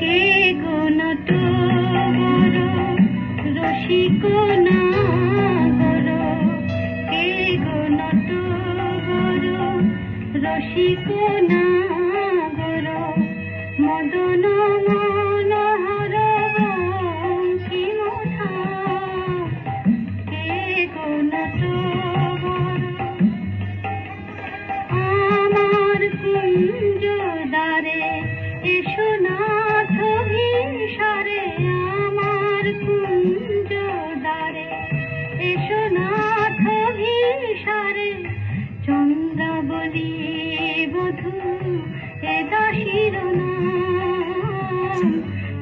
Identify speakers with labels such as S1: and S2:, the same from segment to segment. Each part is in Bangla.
S1: কে গো নটবর রসিক নাগর, কে গো নটবর রসিক নাগর, মদন মনোহর বংশী মুথা, কে গো নটবর আমার কুঞ্জ দ্বারে এসো নাথ ভিসারে, আমার কুঞ্জ দ্বারে এসো নাথ ভিসারে, চন্দ্রাবলী বধূ এ দাসীর নাম,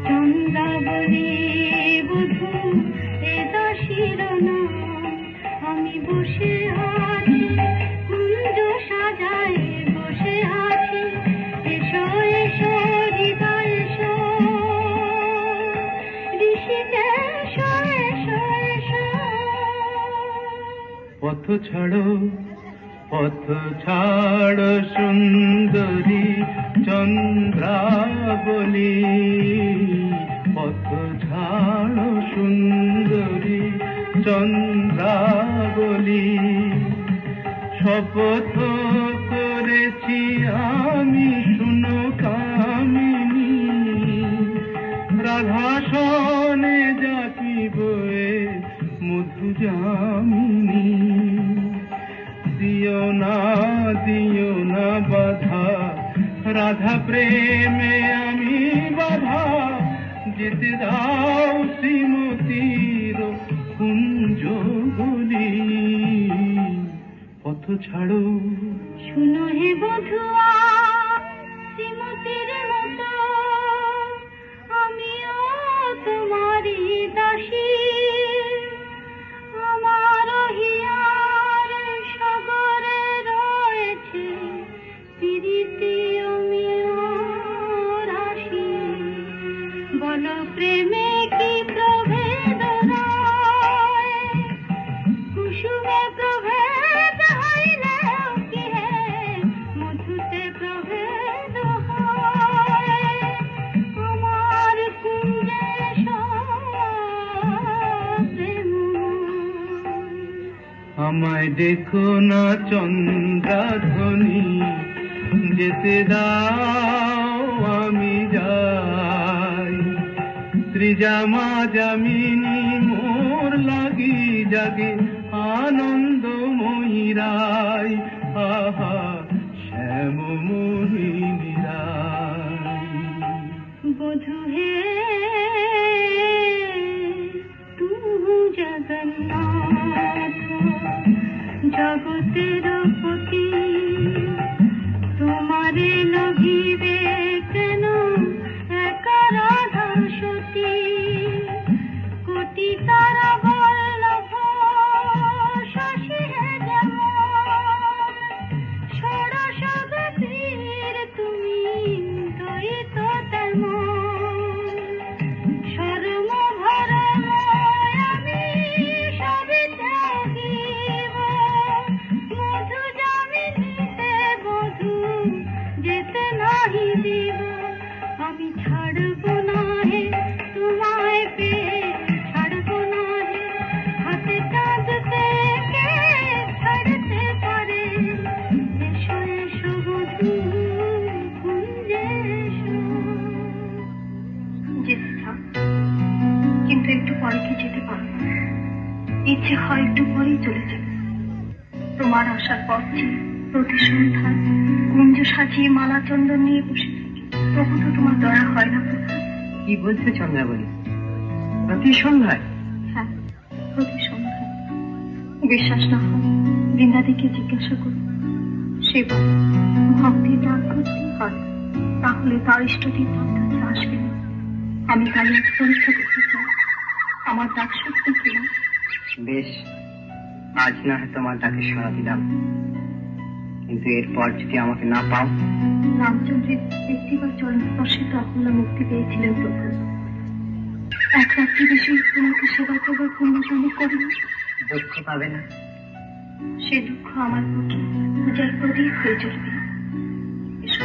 S1: চন্দ্রাবলী বধূ এ দাসীর নাম। আমি বসে আছি কুঞ্জ সাজায় বসে আছি, এসো এসো হৃদয় এসো, ঋষিতে এসো এসো এসো।
S2: পথ ছাড়ো সুন্দরী চন্দ্রাবলী, পথ ছাড়ো সুন্দরী চন্দ্রাবলী, শপথ করেছি আমি শুনো কামিনী, রাধাসনে যাপিব মধু যামিনী, দিও না বাধা রাধা প্রেমে আমি বাধা, যেতে দাও শ্রীমতীর কুঞ্জ গলি। পথ ছাড়ো
S1: শুনো হে বধুয়া শ্রীমতীর মতো, আমিও তোমারই দাসী, আমার হিয়ার সাগরে রয়েছে প্রীতি অমিয় রাশি, বল প্রেমে কি প্রভেদ রয়, কুসুমে প্রভেদ হইলে কি হে, মধুতে প্রভেদ হয়, আমার কুঞ্জে
S2: আমায় দেখো না চন্দ্রাধ্বনি, যেতে দাও আমি যাই, ত্রিজামা যামিনী মোর লাগি জাগে আনন্দময়ী রাই, আহা শ্যাম মোহিনী রাই।
S1: বধু হে তু জগন্নাথ জগতের পতি, তোমারে লভিবে কেন একা রাধা সতী, কোটি তারা বল্লভ শশী হে যেমন, ষোড়শ গতির তুমি দ্বৈত তেমন, শরম ভরম আমি সবই ত্যাগিব, মধু যামিনীতে বধূ যেতে নাহি দিব, আমি ছাড়ব না হে তোমায় পেয়ে, ছাড়ব না হে হাতে চাঁদ পেকে ছাড়তে পারে, এসো এসো বধূ কুঞ্জে এসো। যেতে থাক, কিন্তু একটু পরে কি যেতে পারবো না, ইচ্ছে হয় একটু পরেই চলে যাবে। তোমার আসার পর প্রতি সন্ধ্যায় কুঞ্জ সাজিয়ে মালা চন্দন নিয়ে বসে থাকি, তবু তো তোমার দয়া হয় না।
S3: কি বলছো চন্দ্রাবলী, প্রতি সন্ধ্যায়?
S1: হ্যাঁ, প্রতি সন্ধ্যায়। বিশ্বাস না হয় বৃন্দাদিকে জিজ্ঞাসা করো, সে বলে ভক্তি ত্যাগ করতে হয়, তাহলে তার ইষ্টদেব তার কাছে আসবে না। আমি তাই এক পরীক্ষা করতে চাই, আমার ডাক সত্যি কিনা।
S3: বেশ, আজ না হয় তোমার ডাকে সাড়া দিলাম, কিন্তু এরপর যদি আমাকে না পাও?
S1: রামচন্দ্রের একটিবার চরণ স্পর্শে তো আপনারা মুক্তি পেয়েছিলেন প্রভু, এক রাত্রি বেশি তোমাকে সেবা করবার পুণ্যজনক করেন।
S3: দুঃখ পাবে না?
S1: সে দুঃখ আমার পক্ষে পূজার প্রদীপ হয়ে চলবে। এসো।